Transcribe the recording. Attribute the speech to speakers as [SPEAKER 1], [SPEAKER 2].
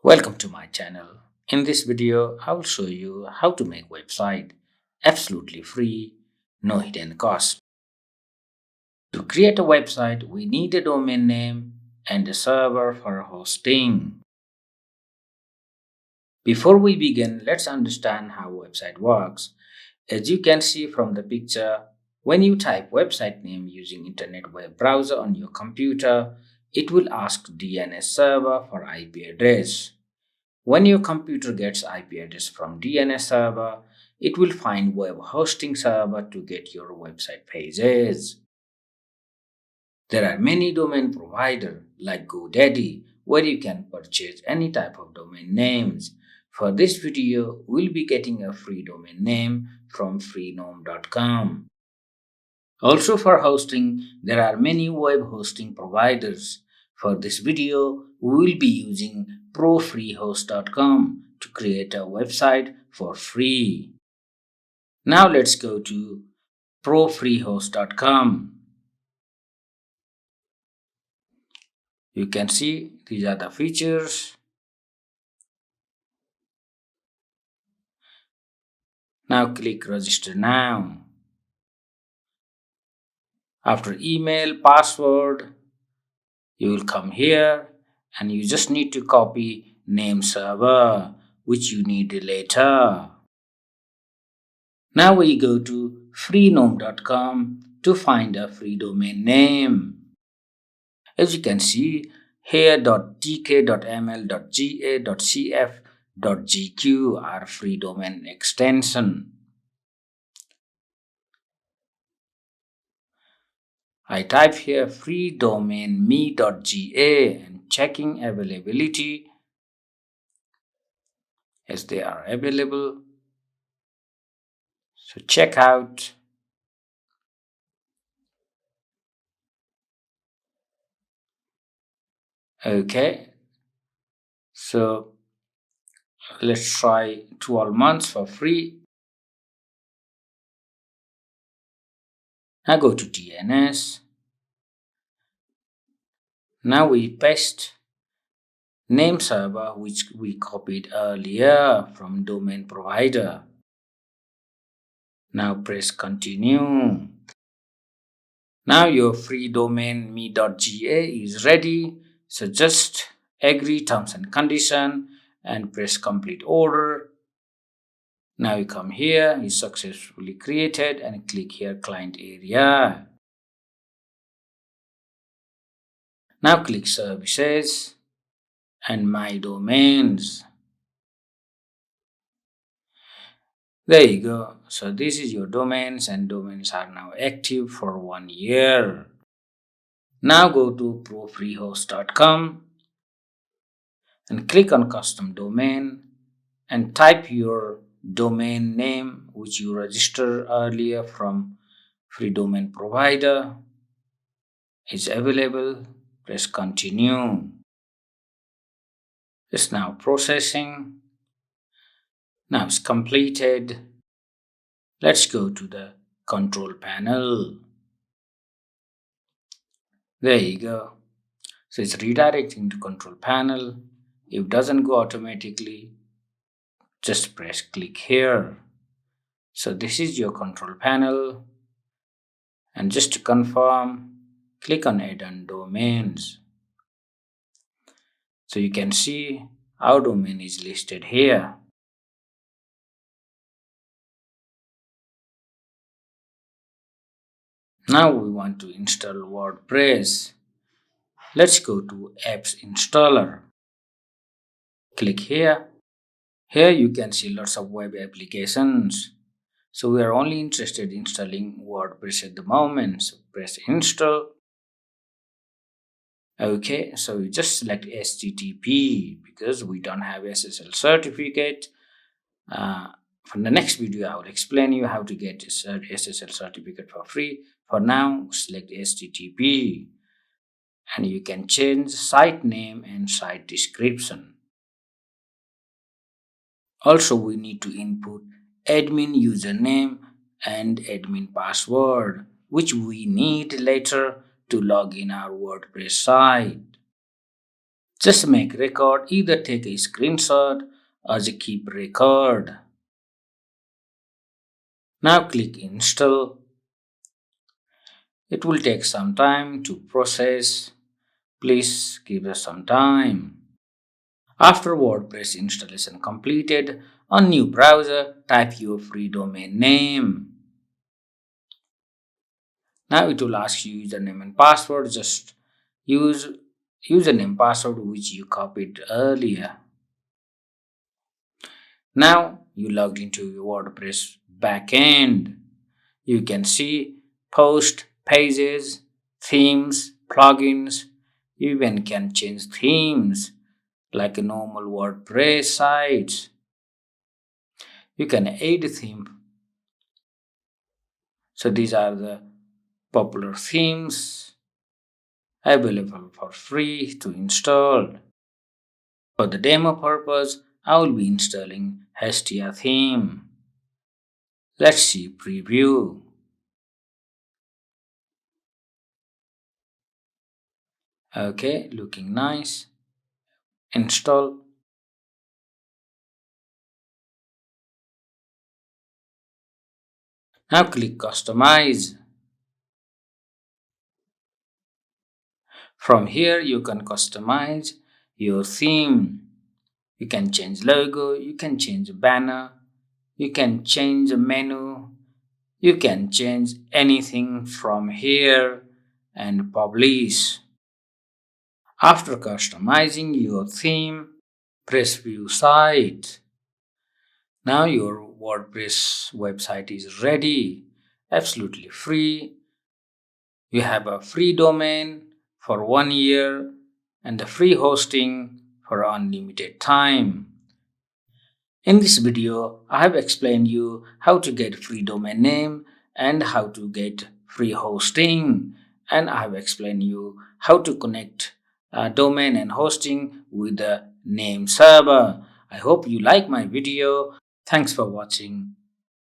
[SPEAKER 1] Welcome to my channel. In this video, I will show you how to make website absolutely free, no hidden cost. To create a website, we need a domain name and a server for hosting. Before we begin, let's understand how website works. As you can see from the picture, when you type website name using internet web browser on your computer, it will ask DNS server for IP address. When your computer gets IP address from DNS server, it will find web hosting server to get your website pages. There are many domain providers like GoDaddy where you can purchase any type of domain names. For this video, we'll be getting a free domain name from freenome.com. Also for hosting, there are many web hosting providers. For this video, we will be using profreehost.com to create a website for free. Now let's go to profreehost.com. You can see these are the features. Now click register now. After email, password, you will come here and you just need to copy name server, which you need later. Now we go to freenome.com to find a free domain name. As you can see, here .tk.ml.ga.cf.gq are free domain extension. I type here free domain me.ga and checking availability as they are available. So check out. Okay, so let's try 12 months for free. Now go to DNS. Now we paste name server which we copied earlier from domain provider. Now press continue. Now your free domain me.ga is ready. So just agree terms and condition and press complete order. Now you come here, it's successfully created and click here client area. Now click services and my domains. There you go. So this is your domains and domains are now active for 1 year. Now go to profreehost.com and click on custom domain and type your domain name which you registered earlier from free domain provider. It's available. Press continue. It's now processing. Now it's completed. Let's go to the control panel. There you go. So it's redirecting to control panel. If it doesn't go automatically, just press click here. So this is your control panel. And just to confirm, click on add-on domains. So you can see our domain is listed here. Now we want to install WordPress. Let's go to apps installer. Click here. Here you can see lots of web applications. So we are only interested in installing WordPress at the moment. So press install. Okay, so you just select HTTP because we don't have SSL certificate. For the next video, I will explain you how to get a SSL certificate for free. For now, select HTTP and you can change site name and site description. Also, we need to input admin username and admin password, which we need later to log in our WordPress site. Just make record, either take a screenshot or just keep record. Now click install. It will take some time to process. Please give us some time. After WordPress installation completed, on new browser, type your free domain name. Now it will ask you username and password. Just use username password which you copied earlier. Now you logged into your WordPress backend. You can see post, pages, themes, plugins. You even can change themes like a normal WordPress sites. You can add a theme. So these are the popular themes available for free to install. For the demo purpose, I will be installing Hestia theme. Let's see preview. Okay, looking nice. Install. Now click customize. From here you can customize your theme. You can change logo, you can change banner, you can change the menu, you can change anything from here and publish. After customizing your theme, press view site. Now your WordPress website is ready, absolutely free. You have a free domain for 1 year and the free hosting for unlimited time. In this video, I have explained you how to get free domain name and how to get free hosting, and I have explained you how to connect domain and hosting with the name server. I hope you like my video. Thanks for watching.